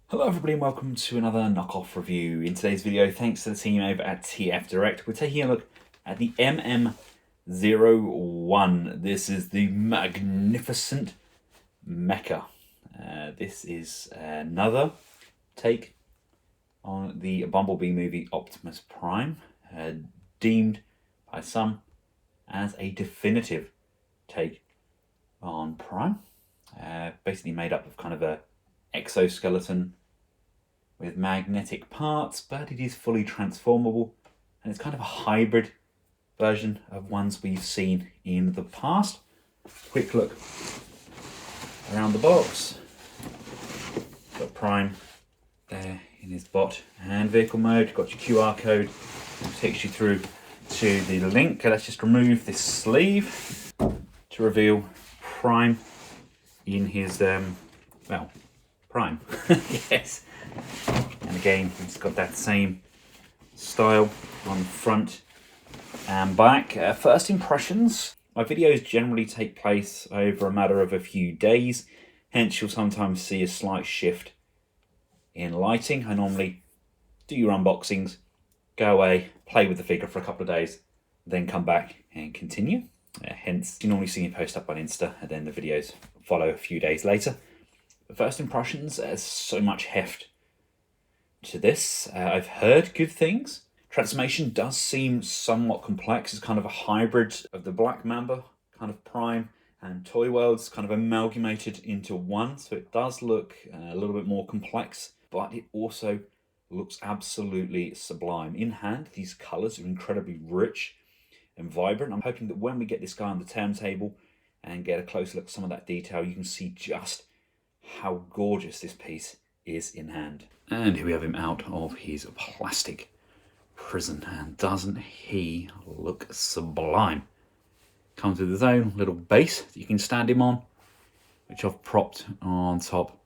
Hello everybody and welcome to another knockoff review. In today's video, thanks to the team over at TF Direct, we're taking a look at the MM01. This is the magnificent mecha. This is another take on the Bumblebee movie Optimus Prime, deemed by some as a definitive take on Prime. Basically made up of kind of a exoskeleton with magnetic parts, but it is fully transformable, and it's kind of a hybrid version of ones we've seen in the past. Quick look around the box. Got Prime there in his bot and vehicle mode. Got your QR code, which takes you through to the link. Let's just remove this sleeve to reveal Prime in his Prime. Yes. And again, it's got that same style on the front and back. First impressions. My videos generally take place over a matter of a few days, hence you'll sometimes see a slight shift in lighting. I normally do your unboxings, go away, play with the figure for a couple of days, then come back and continue. Hence, you normally see me post up on Insta and then the videos follow a few days later. But first impressions, there's so much heft to this. I've heard good things. Transformation does seem somewhat complex. It's kind of a hybrid of the Black Mamba, kind of Prime, and Toy Worlds kind of amalgamated into one. So it does look a little bit more complex, but it also looks absolutely sublime. In hand, these colors are incredibly rich and vibrant. I'm hoping that when we get this guy on the turntable and get a close look at some of that detail, you can see just how gorgeous this piece is in hand. And here we have him out of his plastic prison, and doesn't he look sublime? Comes with his own little base that you can stand him on, which I've propped on top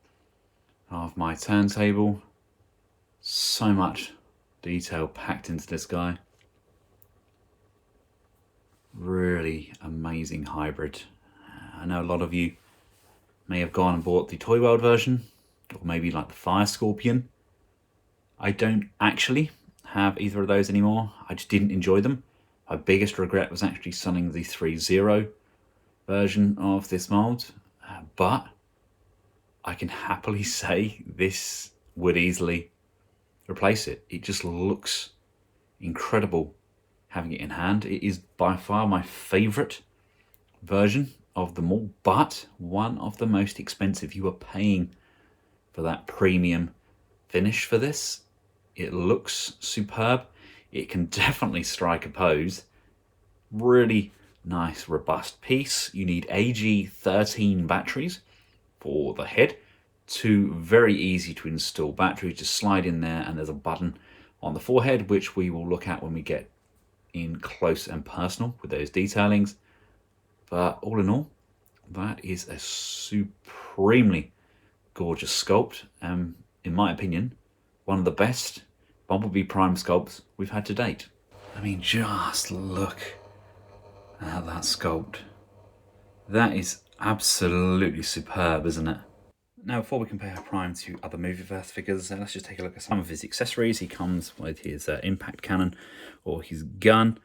of my turntable. So much detail packed into this guy. Really amazing hybrid. I know a lot of you may have gone and bought the Toy World version, or maybe like the Fire Scorpion. I don't actually have either of those anymore. I just didn't enjoy them. My biggest regret was actually selling the 3.0 version of this mold, but I can happily say this would easily replace it. It just looks incredible having it in hand. It is by far my favorite version of them all, but one of the most expensive. You are paying for that premium finish for this. It looks superb. It can definitely strike a pose. Really nice, robust piece. You need AG13 batteries for the head. Two very easy to install batteries. Just slide in there, and there's a button on the forehead, which we will look at when we get in close and personal with those detailings. But all in all, that is a supremely gorgeous sculpt. In my opinion, one of the best Bumblebee Prime sculpts we've had to date. I mean, just look at that sculpt. That is absolutely superb, isn't it? Now, before we compare Prime to other Movieverse figures, let's just take a look at some of his accessories. He comes with his impact cannon or his gun.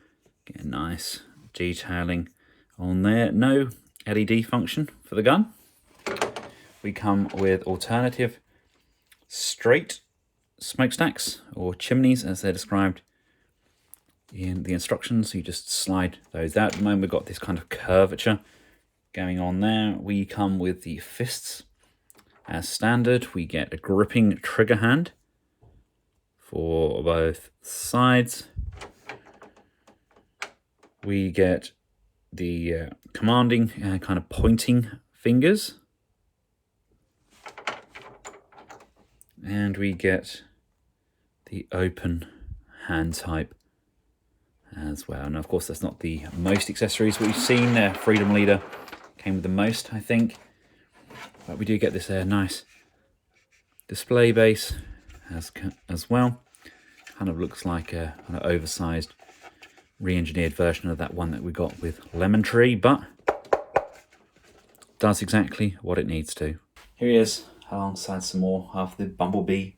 Get a nice detailing on there. No LED function for the gun. We come with alternative straight smokestacks, or chimneys as they're described in the instructions. So you just slide those out. At the moment we've got this kind of curvature going on there. We come with the fists as standard. We get a gripping trigger hand for both sides. We get the commanding and kind of pointing fingers. And we get the open hand type as well. And of course, that's not the most accessories we've seen. Freedom Leader came with the most, I think. But we do get this nice display base as well. Kind of looks like an oversized, re-engineered version of that one that we got with Lemon Tree, but does exactly what it needs to. Here he is alongside some more of the Bumblebee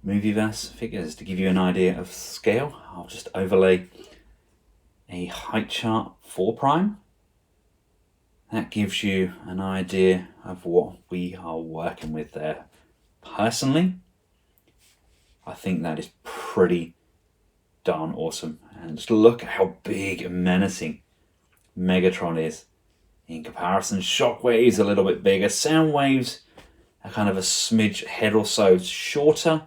Movieverse figures. To give you an idea of scale, I'll just overlay a height chart for Prime. That gives you an idea of what we are working with there. Personally, I think that is pretty darn awesome. And just look at how big and menacing Megatron is. In comparison, Shockwave's a little bit bigger. Soundwave's are kind of a smidge head or so shorter.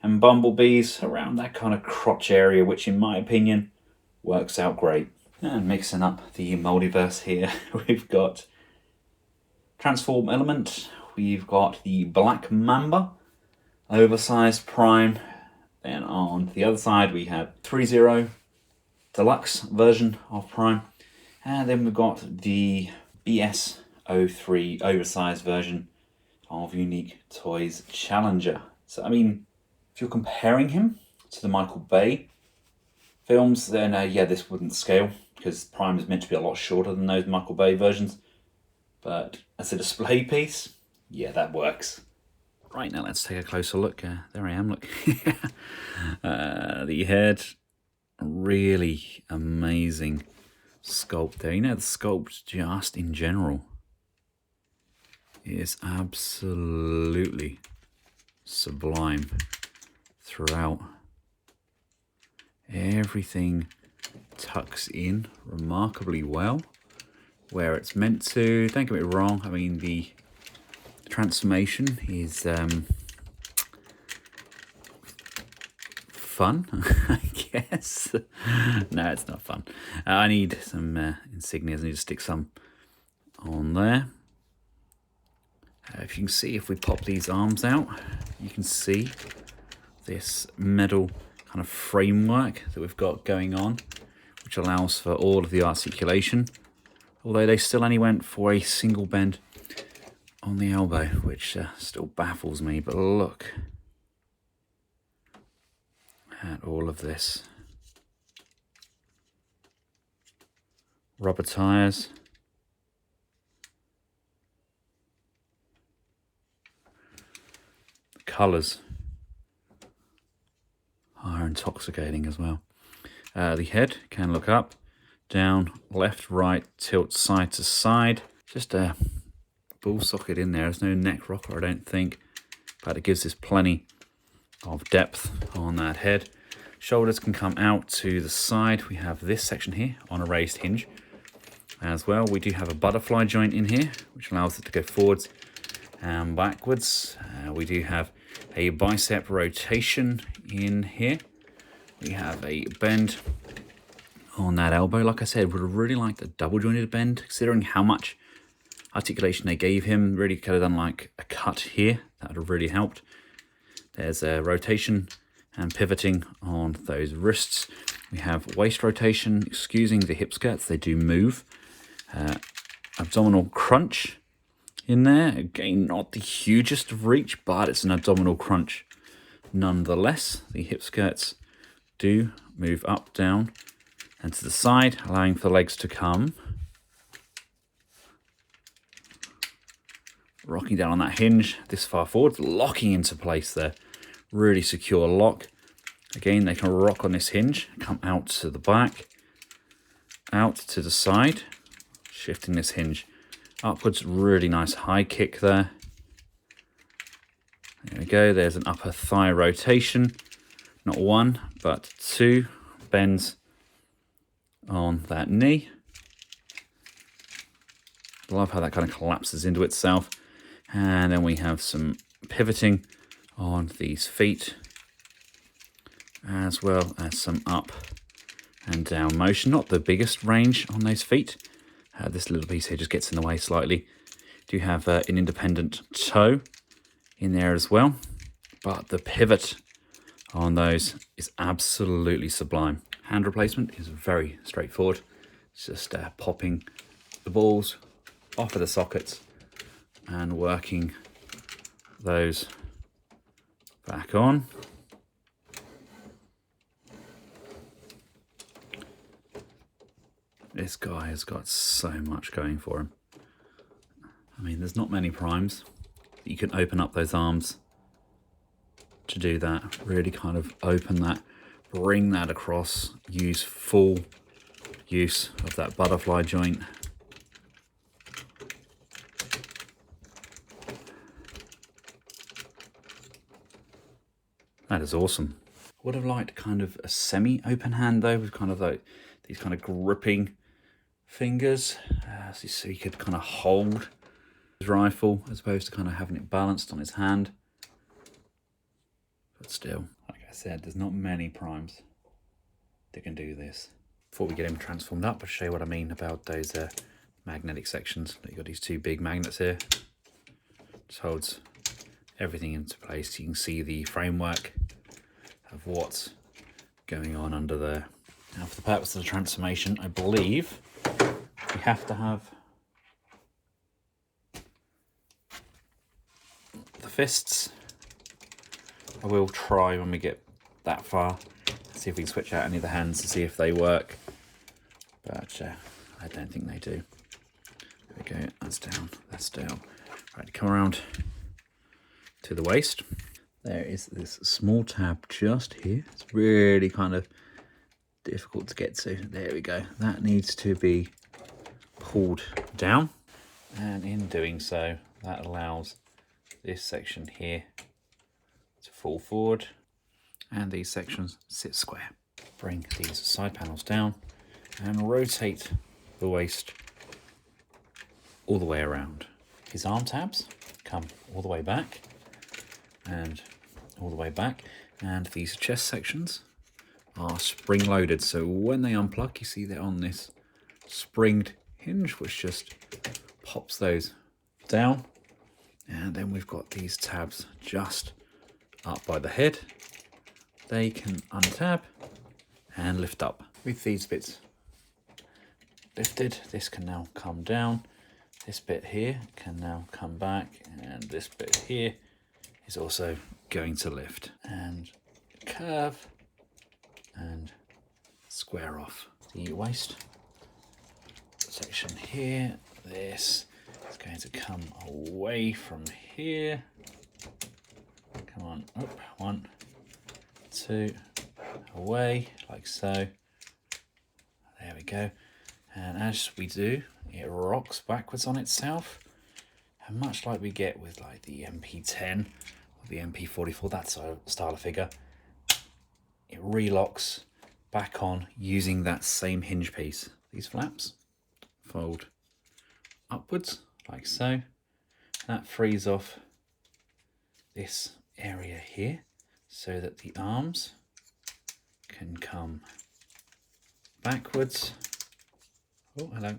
And Bumblebee's around that kind of crotch area, which in my opinion works out great. And mixing up the multiverse here, we've got Transform Element, we've got the Black Mamba, oversized Prime. Then on the other side we have 3-0 Deluxe version of Prime. And then we've got the BS03 oversized version of Unique Toys Challenger. So I mean, if you're comparing him to the Michael Bay films, then yeah, this wouldn't scale, because Prime is meant to be a lot shorter than those Michael Bay versions. But as a display piece, yeah, that works. Right, now let's take a closer look. There I am, look. The head, really amazing sculpt there. You know, the sculpt just in general is absolutely sublime throughout. Everything tucks in remarkably well where it's meant to. Don't get me wrong, I mean the transformation is fun, I guess. No, it's not fun. I need some insignias. I need to stick some on there. If you can see, if we pop these arms out, you can see this metal kind of framework that we've got going on, which allows for all of the articulation, although they still only went for a single bend on the elbow, which still baffles me. But look at all of this. Rubber tires. The colours are intoxicating as well. The head can look up, down, left, right, tilt side to side. Just a ball socket in there. There's no neck rocker, I don't think, but it gives us plenty of depth on that head. Shoulders can come out to the side. We have this section here on a raised hinge as well. We do have a butterfly joint in here, which allows it to go forwards and backwards. We do have a bicep rotation in here. We have a bend on that elbow. Like I said, would have really liked a double jointed bend, considering how much articulation they gave him. Really could have done like a cut here. That would have really helped. There's a rotation and pivoting on those wrists. We have waist rotation, excusing the hip skirts, they do move. Abdominal crunch in there. Again, not the hugest of reach, but it's an abdominal crunch nonetheless. The hip skirts do move up, down, and to the side, allowing for the legs to come. Rocking down on that hinge this far forward, locking into place there. Really secure lock. Again, they can rock on this hinge, come out to the back, out to the side, shifting this hinge upwards. Really nice high kick there. There we go. There's an upper thigh rotation. Not one, but two bends on that knee. Love how that kind of collapses into itself. And then we have some pivoting on these feet, as well as some up and down motion. Not the biggest range on those feet. This little piece here just gets in the way slightly. Do have an independent toe in there as well, but the pivot on those is absolutely sublime. Hand replacement is very straightforward. It's just popping the balls off of the sockets and working those back on. This guy has got so much going for him. I mean, there's not many primes You can open up those arms to do that. Really kind of open that, bring that across, use full use of that butterfly joint. That is awesome. I would have liked kind of a semi-open hand though, with kind of like these kind of gripping fingers, so he could kind of hold his rifle as opposed to kind of having it balanced on his hand. But still, like I said, there's not many primes that can do this. Before we get him transformed up, I'll show you what I mean about those magnetic sections. You've got these two big magnets here. Just holds everything into place. You can see the framework of what's going on under there. Now, for the purpose of the transformation, I believe we have to have the fists. I will try when we get that far, see if we can switch out any of the hands to see if they work, but I don't think they do. There we go, that's down, that's down. Right, come around to the waist. There is this small tab just here. It's really kind of difficult to get to. There we go. That needs to be pulled down. And in doing so, that allows this section here to fall forward. And these sections sit square. Bring these side panels down and rotate the waist all the way around. His arm tabs come all the way back and all the way back, and these chest sections are spring loaded, so when they unplug you see they're on this springed hinge which just pops those down, and then we've got these tabs just up by the head. They can untab and lift up. With these bits lifted, this can now come down. This bit here can now come back, and this bit here is also going to lift and curve and square off. The waist section here, this is going to come away from here. Come on, up, 1, 2, away, like so. There we go. And as we do, it rocks backwards on itself. And much like we get with like the MP10 or the MP44, that style of figure, it relocks back on using that same hinge piece. These flaps fold upwards like so. That frees off this area here so that the arms can come backwards. Oh, hello.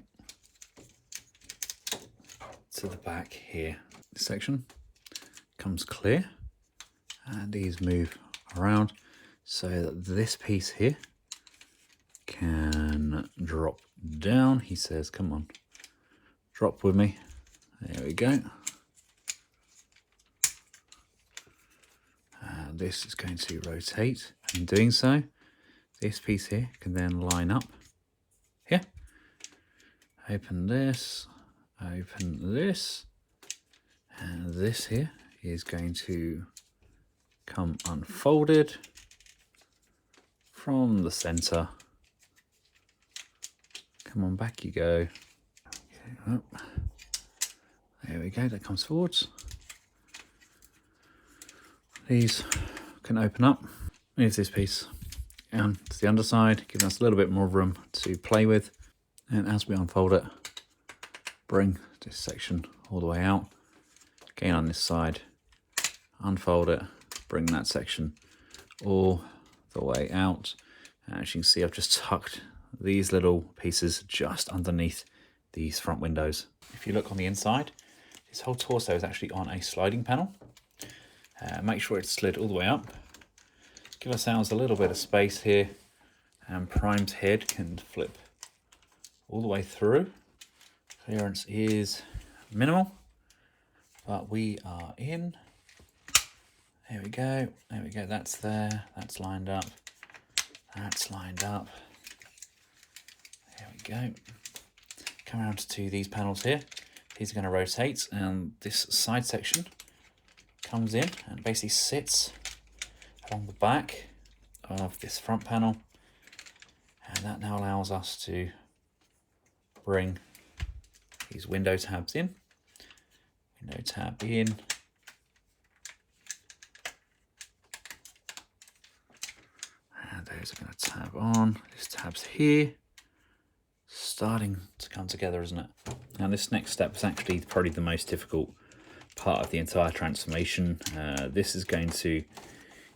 To the back here. This section comes clear, and these move around so that this piece here can drop down. He says, come on, drop with me. There we go. This is going to rotate. In doing so, this piece here can then line up here. Open this, and this here is going to come unfolded from the center. Come on, back you go. Okay, up. There we go, that comes forwards. These can open up. Move this piece down to the underside, giving us a little bit more room to play with. And as we unfold it, bring this section all the way out. Again on this side, unfold it, bring that section all the way out. And as you can see, I've just tucked these little pieces just underneath these front windows. If you look on the inside, this whole torso is actually on a sliding panel. Make sure it's slid all the way up. Give ourselves a little bit of space here, and Prime's head can flip all the way through. Clearance is minimal, but we are in. There we go, that's there, that's lined up, that's lined up. There we go. Come around to these panels here. These are going to rotate, and this side section comes in and basically sits along the back of this front panel, and that now allows us to bring these window tabs in. Window tab in. And those are going to tab on. This tab's here. Starting to come together, isn't it? Now this next step is actually probably the most difficult part of the entire transformation. This is going to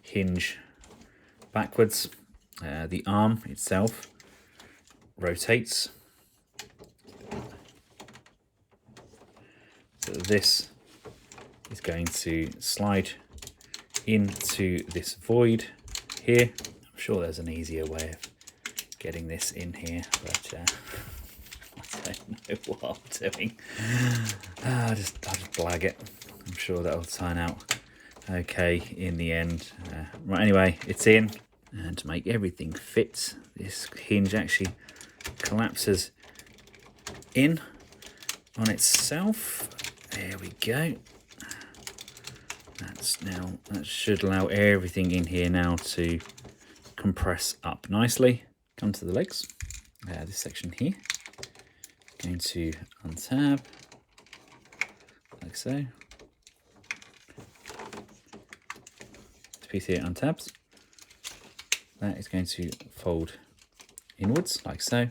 hinge backwards. The arm itself rotates. So this is going to slide into this void here. I'm sure there's an easier way of getting this in here, but I don't know what I'm doing. I'll just blag it. I'm sure that'll turn out okay in the end. Right, anyway, it's in, and to make everything fit, this hinge actually collapses in on itself. There we go. That should allow everything in here now to compress up nicely. Come to the legs. This section here. Going to untab like so. This piece here untabs. That is going to fold inwards like so.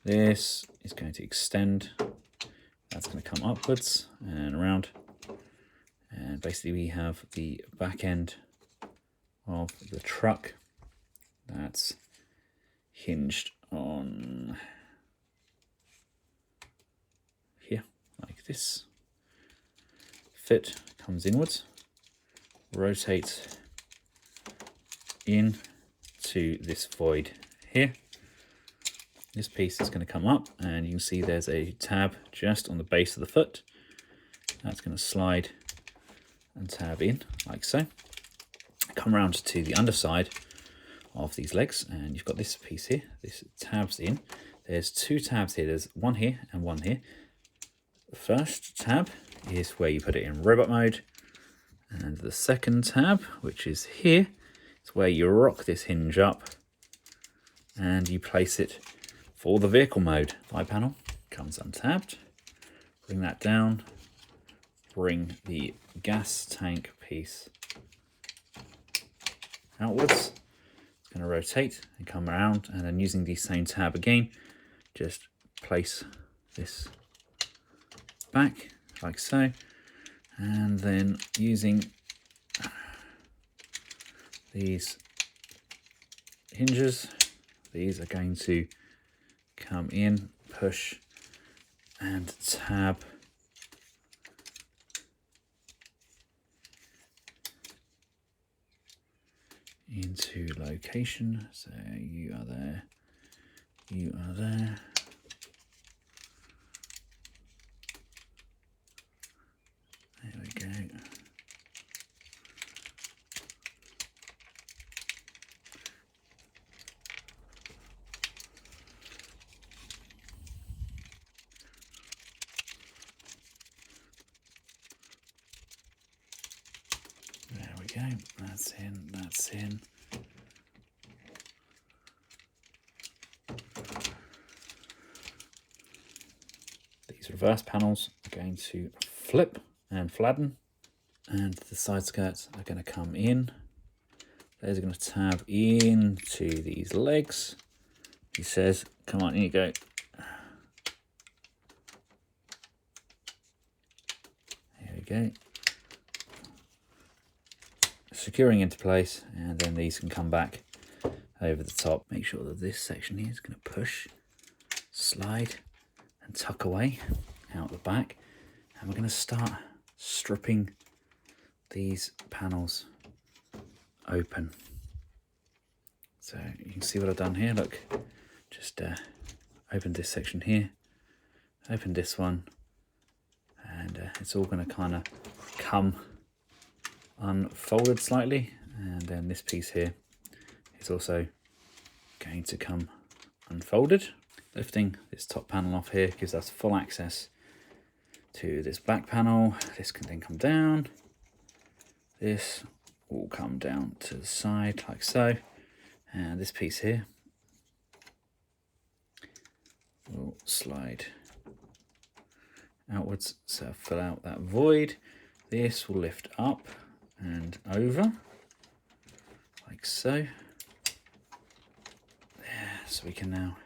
This is going to extend. That's going to come upwards and around. And basically we have the back end of the truck that's hinged on here like this. Fit comes inwards, rotates in to this void here. This piece is going to come up, and you can see there's a tab just on the base of the foot. That's going to slide and tab in like so. Come around to the underside of these legs, and you've got this piece here. This tabs in. There's two tabs here. There's one here and one here. The first tab is where you put it in robot mode, and the second tab, which is here, is where you rock this hinge up and you place it for the vehicle mode. Side panel comes untabbed. Bring that down. Bring the gas tank piece outwards. It's going to rotate and come around, and then using the same tab again, just place this back like so, and then using these hinges, these are going to come in, push and tab into location. So you are there, you are there. There we go. There we go. That's in, that's in. These reverse panels are going to flip and flatten, and the side skirts are going to come in. Those are going to tab into these legs. He says, come on, in you go. There we go. Securing into place, and then these can come back over the top. Make sure that this section here is going to push, slide and tuck away out the back, and we're going to start stripping these panels open. So you can see what I've done here. Look, just opened this section here, opened this one, and it's all going to kind of come unfolded slightly, and then this piece here is also going to come unfolded. Lifting this top panel off here gives us full access to this back panel. This can then come down This will come down to the side like so, and this piece here will slide outwards, so fill out that void. This will lift up and over like so. There, so we can now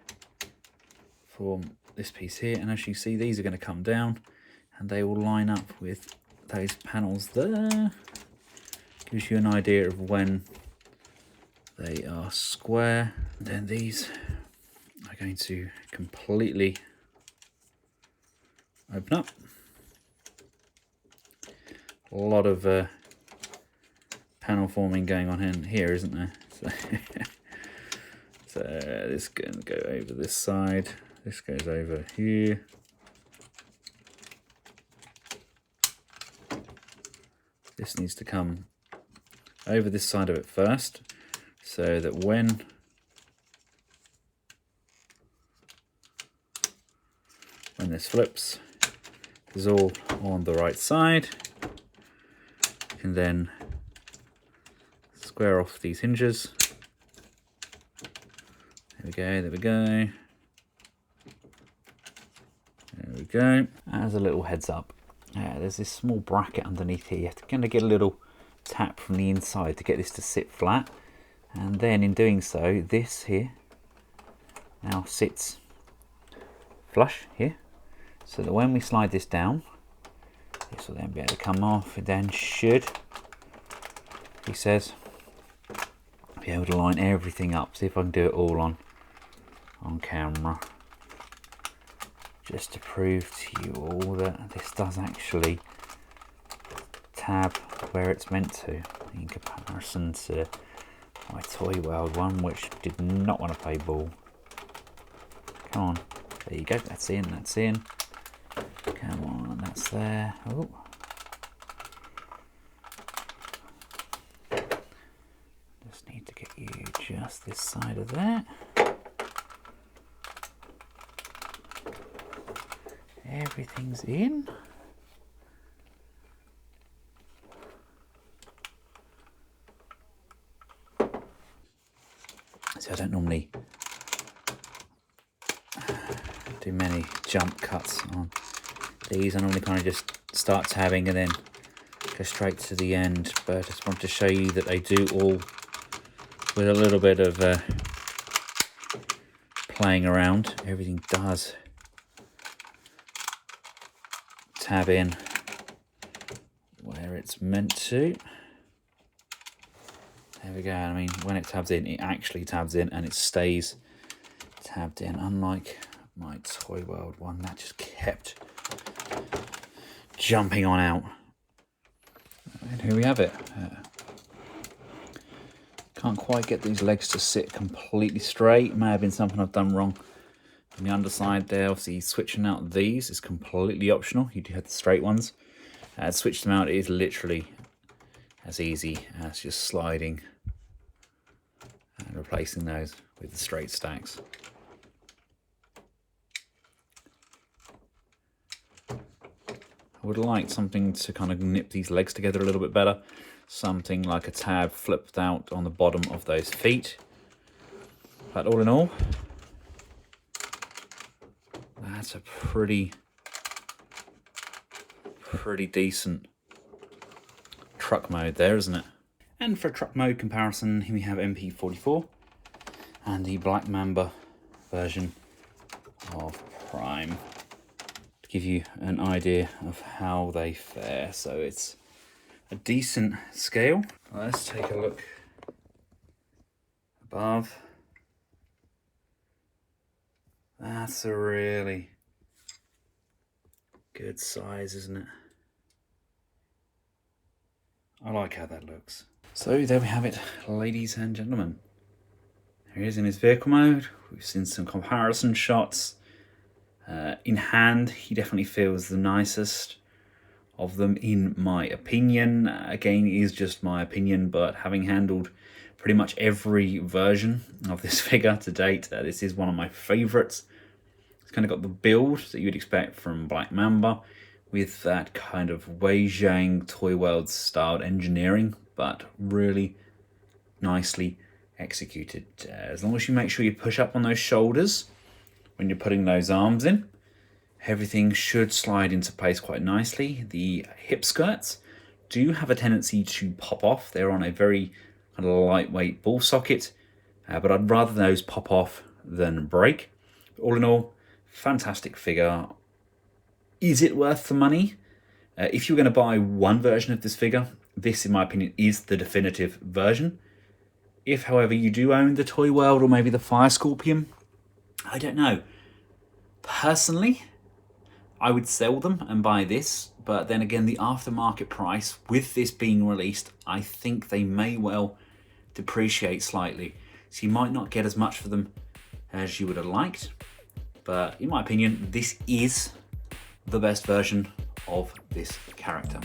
form this piece here, and as you see, these are going to come down and they will line up with those panels there. Gives you an idea of when they are square. Then these are going to completely open up. A lot of panel forming going on in here, isn't there? So this can go over this side. This goes over here. This needs to come over this side of it first, so that when this flips, it's all on the right side. You can then square off these hinges. There we go, there we go. There we go. As a little heads up, there's this small bracket underneath here. You're going to get a little tap from the inside to get this to sit flat, and then in doing so, this here now sits flush here, so that when we slide this down, this will then be able to come off. It then should, he says, be able to line everything up. See if I can do it all on camera, just to prove to you all that this does actually tab where it's meant to, in comparison to my Toy World one, which did not want to play ball. Come on, there you go, that's in, that's in. Come on, that's there. Oh. Just need to get you just this side of that. Everything's in. So I don't normally do many jump cuts on these. I normally kind of just start tabbing and then go straight to the end, but I just want to show you that they do all with a little bit of playing around. Everything does tab in where it's meant to. There we go. I mean, when it tabs in, it actually tabs in and it stays tabbed in, unlike my Toy World one that just kept jumping on out. And here we have it. Can't quite get these legs to sit completely straight. It may have been something I've done wrong on the underside there. Obviously, switching out these is completely optional. You do have the straight ones. Switch them out is literally as easy as just sliding and replacing those with the straight stacks. I would like something to kind of nip these legs together a little bit better. Something like a tab flipped out on the bottom of those feet. But all in all, that's a pretty decent truck mode there, isn't it? And for truck mode comparison, here we have MP44 and the Black Mamba version of Prime, to give you an idea of how they fare. So it's a decent scale. Let's take a look above. That's a really good size, isn't it? I like how that looks. So there we have it, ladies and gentlemen. Here he is in his vehicle mode. We've seen some comparison shots. In hand, he definitely feels the nicest of them, in my opinion. Again, it is just my opinion, but having handled pretty much every version of this figure to date, this is one of my favourites. It's kind of got the build that you'd expect from Black Mamba, with that kind of Weijang Toy World styled engineering, but really nicely executed. As long as you make sure you push up on those shoulders when you're putting those arms in, everything should slide into place quite nicely. The hip skirts do have a tendency to pop off. They're on a very kind of lightweight ball socket, but I'd rather those pop off than break. All in all, fantastic figure. Is it worth the money? If you're going to buy one version of this figure, this, in my opinion, is the definitive version. If, however, you do own the Toy World or maybe the Fire Scorpion, I don't know. Personally, I would sell them and buy this, but then again, the aftermarket price, with this being released, I think they may well depreciate slightly. So you might not get as much for them as you would have liked. But in my opinion, this is the best version of this character.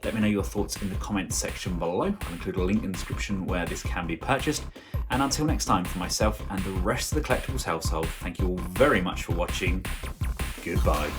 Let me know your thoughts in the comments section below. I'll include a link in the description where this can be purchased. And until next time, for myself and the rest of the Collectables household, thank you all very much for watching. Goodbye.